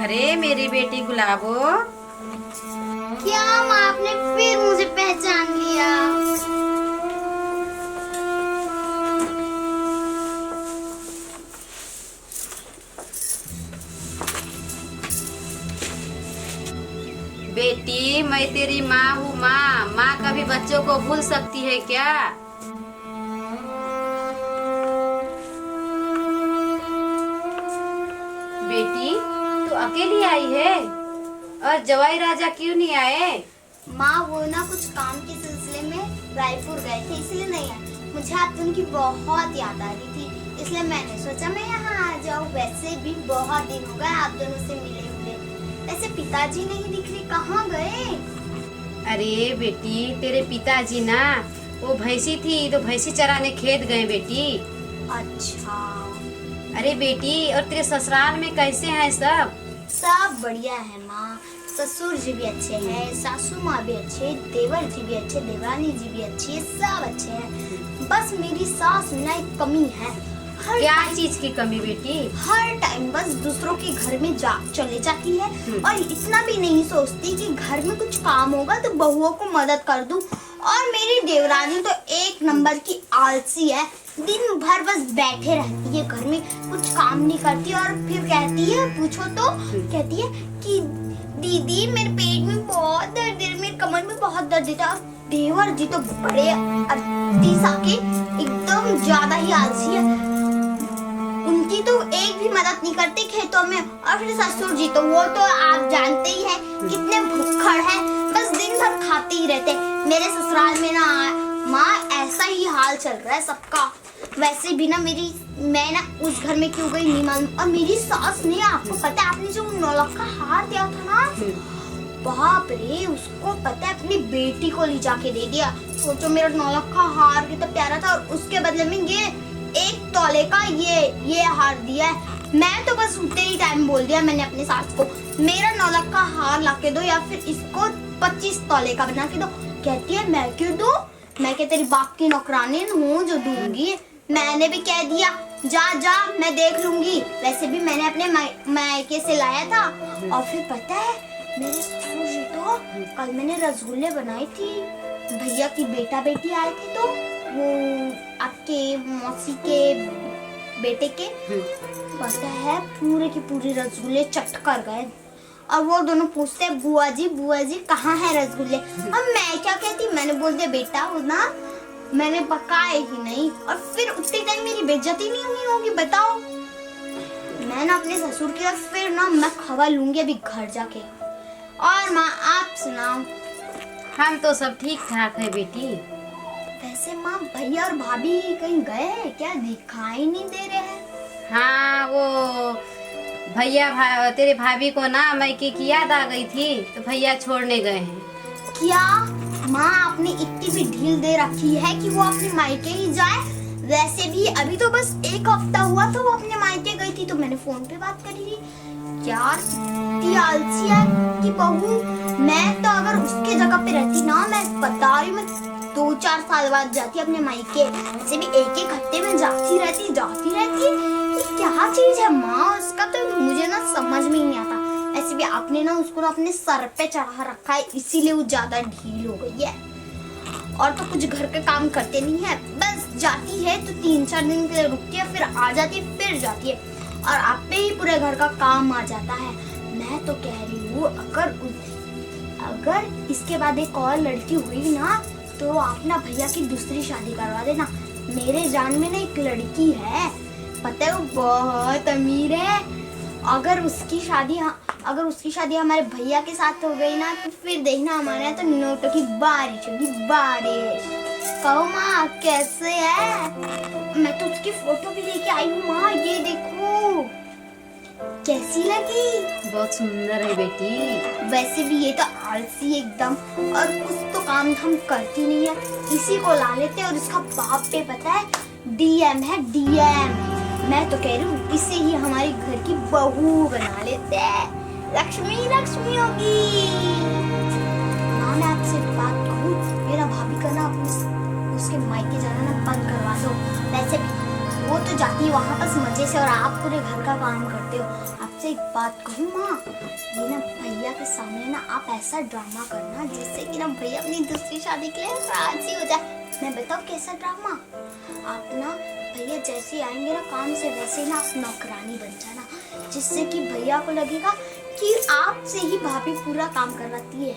अरे मेरी बेटी गुलाबो, क्या माँ, आपने फिर मुझे पहचान लिया? बेटी मैं तेरी माँ हूँ। माँ माँ कभी बच्चों को भूल सकती है क्या? बेटी तू अकेली आई है और जवाई राजा क्यों नहीं आए? माँ वो ना कुछ काम के सिलसिले में रायपुर गए थे, इसलिए नहीं आए। मुझे आप उनकी बहुत याद आ रही थी, इसलिए मैंने सोचा मैं यहाँ आ जाऊँ। वैसे भी बहुत दिन हो गए आप दोनों से मिले हुए। वैसे पिताजी नहीं दिख रहे, कहाँ गए? अरे बेटी तेरे पिताजी ना वो भैंसी थी तो भैंसी चराने खेत गए बेटी। अच्छा। अरे बेटी और तेरे ससुराल में कैसे हैं सब? सब बढ़िया है माँ। ससुर जी भी अच्छे हैं, सासू माँ भी अच्छे, देवर जी भी अच्छे, देवरानी जी भी अच्छी है, सब अच्छे हैं। बस मेरी सास में ना एक कमी है। क्या चीज की कमी बेटी? हर टाइम बस दूसरों के घर में चले जाती है और इतना भी नहीं सोचती कि घर में कुछ काम होगा तो बहुओं को मदद कर दूं। और मेरी देवरानी तो एक नंबर की आलसी है, दिन भर बस बैठे रहती है घर में, कुछ काम नहीं करती। और फिर कहती है, पूछो तो कहती है कि दीदी मेरे पेट में बहुत दर्द है, मेरे कमर में बहुत दर्द है। और देवर जी तो बड़े अति साके, एकदम ज्यादा ही आलसी है, उनकी तो एक भी मदद नहीं करते खेतों में। और फिर ससुर जी तो वो तो आप जानते ही हैं कितने भुक्खड़ हैं, बस दिन भर खाते ही रहते। मेरे ससुराल में ना माँ ऐसा ही हाल चल रहा है सबका। वैसे भी ना मैं ना उस घर में क्यों गई नहीं मालूम। और मेरी सास ने, आपको पता है, आपने जो नौलखा हार दिया था ना, बाप रे, उसको पता है अपनी बेटी को ले जाके दे दिया। सोचो मेरा नौलखा हार कितना प्यारा था और उसके बदले में ये 1 तोले का ये हार दिया है। मैं तो बस उतने ही टाइम बोल दिया मैंने अपनी सास को, मेरा नौलखा हार ला के दो या फिर इसको 25 तोले का बना के दो। कहती है मैं क्यों दूं, मैं क्या तेरी बाप की नौकरानी हूँ जो दूंगी। मैंने भी कह दिया जा मैं देख लूंगी। वैसे भी मैंने अपने मायके से लाया था। और फिर पता है मेरे ससुर जी तो कल मैंने रसगुल्ले बनाई थी, भैया की बेटा बेटी आए थे तो वो आपके मौसी के बेटे के, पता है पूरे की पूरी रसगुल्ले चट कर गए। और वो दोनों पूछते हैं बुआ जी कहाँ है रसगुल्ले। अब मैं क्या कहती, मैंने बोल दिया बेटा वो ना मैंने पकाए ही नहीं। और फिर उतने टाइम मेरी बेइज्जती नहीं हुई होगी बताओ। मैं ना अपने ससुर की और फिर ना मैं खबर लूंगी अभी घर जाके। और माँ आप सुनाओ? हम तो सब ठीक ठाक है बेटी। वैसे माँ भैया और भाभी कहीं गए हैं क्या, दिखाई नहीं दे रहे हैं? हाँ वो भैया तेरे भाभी को ना मायके की याद आ गई थी तो भैया छोड़ने गए हैं। क्या माँ आपने इतनी भी ढील दे रखी है कि वो अपने मायके ही जाए? वैसे भी अभी तो बस 1 हफ्ता हुआ तो वो अपने मायके गई थी तो मैंने फोन पे बात करी थी। यार इतनी आलसी है कि बहू, मैं तो अगर उसके जगह पे रहती ना, मैं बता रही मैं 2-4 साल बाद जाती अपने मायके। वैसे भी 1-1 हफ्ते में जाती रहती। ये क्या चीज है माँ, उसका तो मुझे ना समझ में ही नहीं आता। ऐसे भी आपने ना उसको ना अपने सर पे चढ़ा रखा है, इसीलिए वो ज्यादा ढील हो गई है। और तो कुछ घर के काम करते नहीं है, बस जाती है तो 3-4 दिन के लिए रुकती है, फिर आ जाती है, फिर जाती है और आप पे ही पूरे घर का काम आ जाता है। मैं तो कह रही हूँ अगर इसके बाद एक और लड़की हुई ना तो आप ना भैया की दूसरी शादी करवा देना। मेरे जान में ना एक लड़की है, पता है वो बहुत अमीर है। अगर उसकी शादी हमारे भैया के साथ हो गई ना तो फिर देखना हमारे यहाँ तो नोटों की बारिश होगी, बारिश। कहो माँ कैसे है? मैं तो उसकी फोटो भी लेके आई हूँ माँ, ये देखो कैसी लगी? बहुत सुंदर है बेटी। वैसे भी ये तो आलसी एकदम, और कुछ तो काम धाम करती नहीं है। इसी को ला लेते और इसका बाप पे पता है DM है, DM। मैं तो कह रही हूँ इसे ही हमारे घर की बहू बना लेते हैं। लक्ष्मी लक्ष्मी होगी। हाँ, मैं आपसे एक बात कहूँ, मेरा भाभी का ना उसके मायके जाना ना बंद करवा दो। वैसे भी वो तो जाती है वहाँ बस मजे से और आप पूरे घर का काम करते हो। आपसे एक बात कहूँ माँ, ये ना भैया के सामने ना आप ऐसा ड्रामा करना जिससे कि ना भैया अपनी दूसरी शादी के लिए राजी हो जाए। मैं बताऊँ कैसा ड्रामा? आप ना भैया जैसे आएंगे ना काम से वैसे ना आप नौकरानी बन जाना, जिससे कि भैया को लगेगा कि आपसे ही भाभी पूरा काम करवाती है।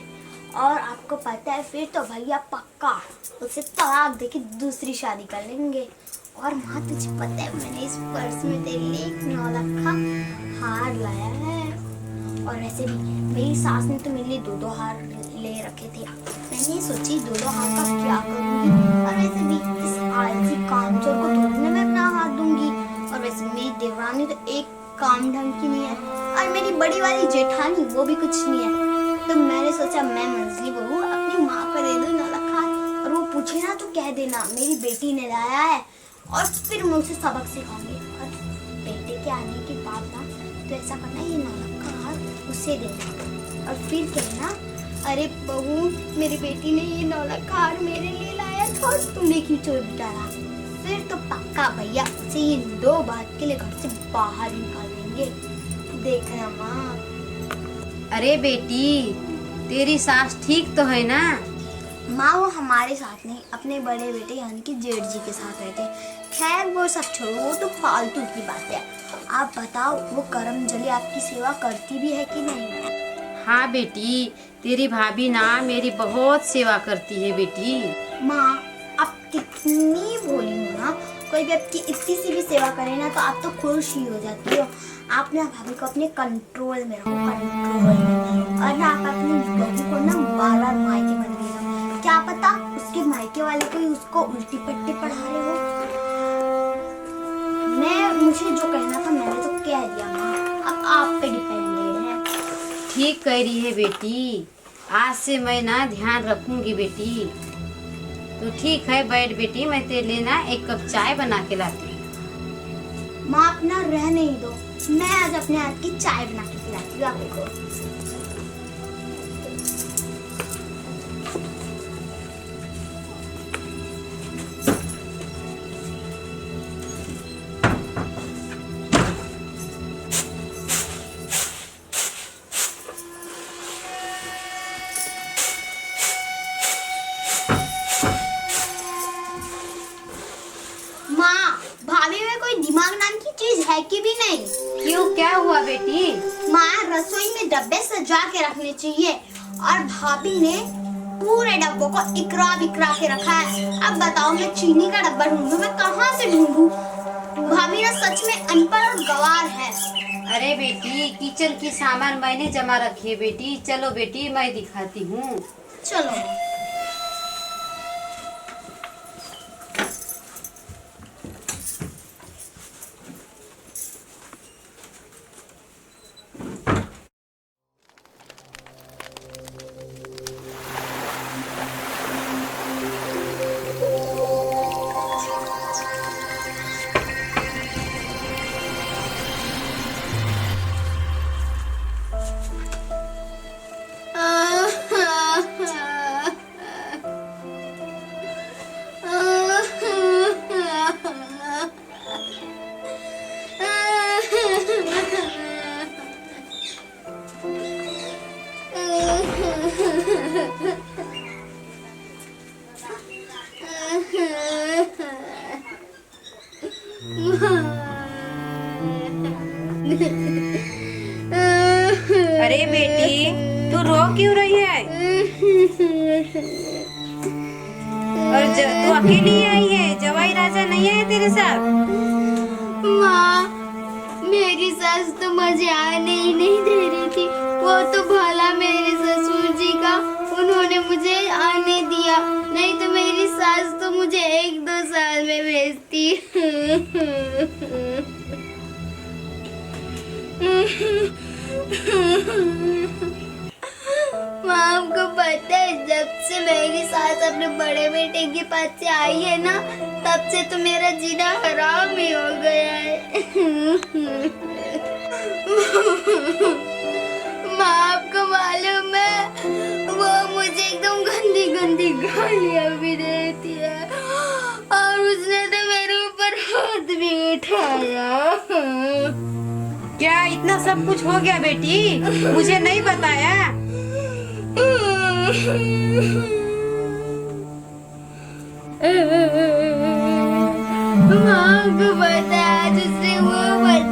और आपको पता है फिर तो भैया पक्का उसे तलाक देके दूसरी शादी कर लेंगे। और माँ तुझे पता है मैंने इस पर्स में तेरे लिए एक 9 लाख का हार लाया है। और वैसे भी मेरी सास ने तो मेरे लिए 2-2 हार ले रखे थे। मैंने सोची 2-2 हार का क्या करूँगी। और वैसे भी इस आलसी कामचोर को थोड़ी मैं अपना हाथ दूंगी। और वैसे मेरी देवरानी तो एक काम ढंग की नहीं है, और मेरी बड़ी वाली जेठानी वो भी कुछ नहीं है। तो मैंने सोचा मैं मंजली बहू अपनी माँ को दे दूँ 9 लाख हार, और वो पूछे ना तो कह देना मेरी बेटी ने लाया है, और फिर मैं उसे सबक सिखाऊंगी। और बेटे के आने के बाद ना तो ऐसा करना, ये 9 लाख का हार उसे देना और फिर कहना अरे बहू मेरी बेटी ने ये 9 लाख का हार मेरे लिए लाया था और तूने क्यों चोरी डाला। फिर तो पक्का भैया उसे ये 2 बात के लिए घर से बाहर निकाल देंगे। देखना माँ। अरे बेटी, तेरी सास ठीक तो है ना? माँ वो हमारे साथ नहीं, अपने बड़े बेटे यानी कि जेठ जी के साथ रहते हैं। खैर वो सब छोड़ो, वो तो फालतू की बात है। आप बताओ वो करमजली आपकी सेवा करती भी है कि नहीं? हाँ बेटी, तेरी भाभी ना मेरी बहुत सेवा करती है बेटी। माँ आप कितनी भोली हो ना, कोई भी आपकी इतनी सी भी सेवा करे ना तो आप तो खुश ही हो जाती हो। आप ना भाभी को अपने कंट्रोल में रखो, कंट्रोल में। और ना आप अपनी बहू को ना बार-बार मायके मत भेजना। क्या पता उसके मायके वाले कोई उसको उल्टी पट्टी पढ़ा रहे हो। मुझे जो कहना था मैंने तो कह दिया माँ, अब आप पे डिपेंडेड है। ठीक कह रही है बेटी, आज से मैं ना ध्यान रखूंगी बेटी। तो ठीक है बैठ बेटी, मैं तेरे लिए ना 1 कप चाय बना के लाती हूँ। माँ अपना रह नहीं दो, मैं आज अपने हाथ की चाय बना के खिलाती हूँ आपको। भाभी में कोई दिमाग नाम की चीज है कि भी नहीं? क्यों, क्या हुआ बेटी? माँ रसोई में डब्बे सजा के रखने चाहिए, और भाभी ने पूरे डब्बों को इकरा बिकरा के रखा है। अब बताओ मैं चीनी का डब्बा ढूंढूं, मैं कहाँ से ढूंढूं? भाभी ना सच में अनपढ़ और गवार है। अरे बेटी, किचन की सामान मैंने जमा रखी है बेटी। चलो बेटी मैं दिखाती हूँ। चलो। अरे बेटी, तू रो क्यों रही है? और तू अकेली आई है, जवाई राजा नहीं है तेरे साथ? माँ मेरी सास तो मुझे आने ही नहीं दे रही थी। वो तो भला मेरे ससुर जी का, उन्होंने मुझे आने दिया, नहीं तो मेरी सास तो मुझे 1-2 साल में भेजती। माँ आपको पता है जब से मेरी सास अपने बड़े बेटे के पास से आई है ना, तब से तो मेरा जीना हराम ही हो गया है। माँ आपको मालूम है वो मुझे एकदम गंदी गंदी गालियाँ भी देती है और उसने तो मेरे ऊपर हाथ भी उठाया। क्या इतना सब कुछ हो गया बेटी? मुझे नहीं बताया। माँ को पता है जिससे वो बात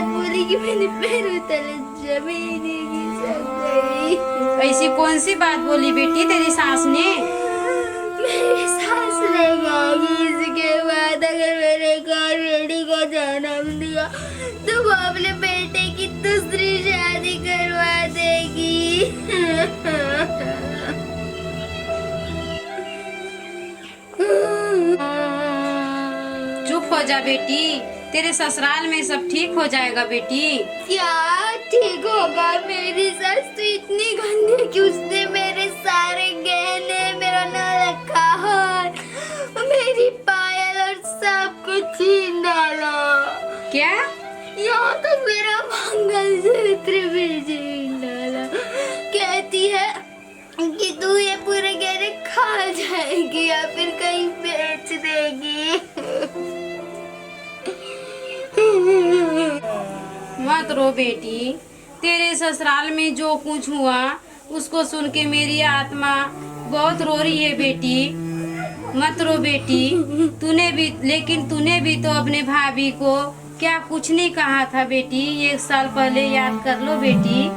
बोली कि मैंने पैरों तले जमीन ही खिसक गई। ऐसी कौन सी बात बोली बेटी तेरी सास ने? मेरी सास ने कहा कि इसके बाद अगर मेरे घर बेटी को जन्म दिया तो वो अपने बेटे की दूसरी शादी करवा देगी। चुप हो जा बेटी, तेरे ससुराल में सब ठीक हो जाएगा बेटी। क्या ठीक होगा? मेरी सास तो इतनी गंदी कि उसने मेरे सारे गहने, मेरा नौलखा हार, मेरी पायल और सब कुछ छीन डाला। क्या? यहाँ तक मेरा मंगलसूत्र भी छीन डाला। कहती है कि तू ये पूरे गहने खा जाएगी या फिर कहीं बेच देगी। मत रो बेटी, तेरे ससुराल में जो कुछ हुआ उसको सुन के मेरी आत्मा बहुत रो रही है बेटी। मत रो बेटी, लेकिन तूने भी तो अपने भाभी को क्या कुछ नहीं कहा था बेटी? 1 साल पहले याद कर लो बेटी।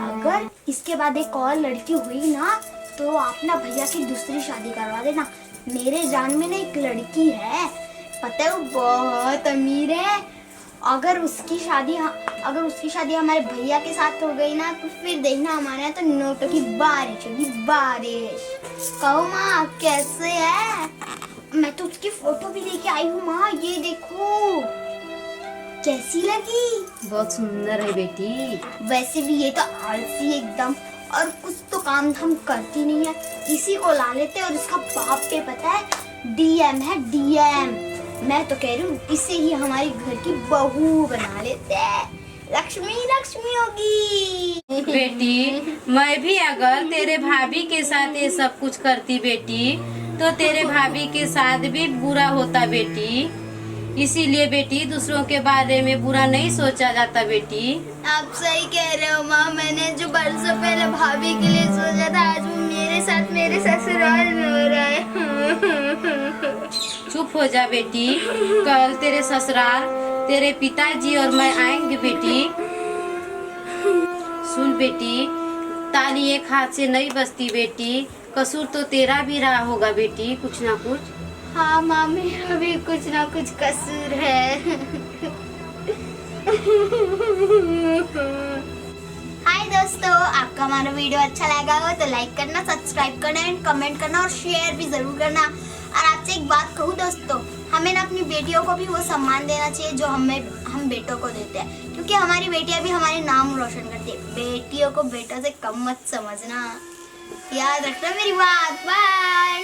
अगर इसके बाद एक और लड़की हुई ना तो आप ना भैया की दूसरी शादी करवा देना। मेरे जान में ना एक लड़की है, पता है वो बहुत अमीर है। अगर उसकी शादी हमारे भैया के साथ हो गई ना तो फिर देखना हमारे यहाँ तो नोटों की बारिश होगी, बारिश। कहो माँ कैसे है? मैं तो उसकी फोटो भी लेके आई हूँ माँ, ये देखो कैसी लगी? बहुत सुंदर है बेटी। वैसे भी ये तो आलसी एकदम, और कुछ तो काम धाम करती नहीं है। इसी को ला लेते और इसका बाप पे पता है डीएम है, डीएम। मैं तो कह रही हूँ इसे ही हमारी घर की बहू बना लेते हैं। लक्ष्मी लक्ष्मी होगी। बेटी, मैं भी अगर तेरे भाभी के साथ ये सब कुछ करती बेटी तो तेरे भाभी के साथ भी बुरा होता बेटी। इसीलिए बेटी दूसरों के बारे में बुरा नहीं सोचा जाता बेटी। आप सही कह रहे हो माँ, मैंने जो बरसों पहले भाभी के लिए सोचा था आज वो मेरे साथ मेरे ससुराल में हो रहा है। चुप हो जा बेटी, कल तेरे ससुराल तेरे पिताजी और मैं आएंगे बेटी। सुन बेटी, ताली एक हाथ से नहीं बजती बेटी, कसूर तो तेरा भी रहा होगा बेटी कुछ ना कुछ। हाँ माँ, मेरा भी कुछ ना कुछ कसूर है। हाय दोस्तों, आपका हमारा वीडियो अच्छा लगा हो तो लाइक करना, सब्सक्राइब करना एंड कमेंट करना और शेयर भी जरूर करना। और आपसे एक बात कहूँ दोस्तों, हमें ना अपनी बेटियों को भी वो सम्मान देना चाहिए जो हम बेटों को देते हैं, क्योंकि हमारी बेटियां भी हमारे नाम रोशन करती है। बेटियों को बेटों से कम मत समझना, याद रखना मेरी बात। बाय।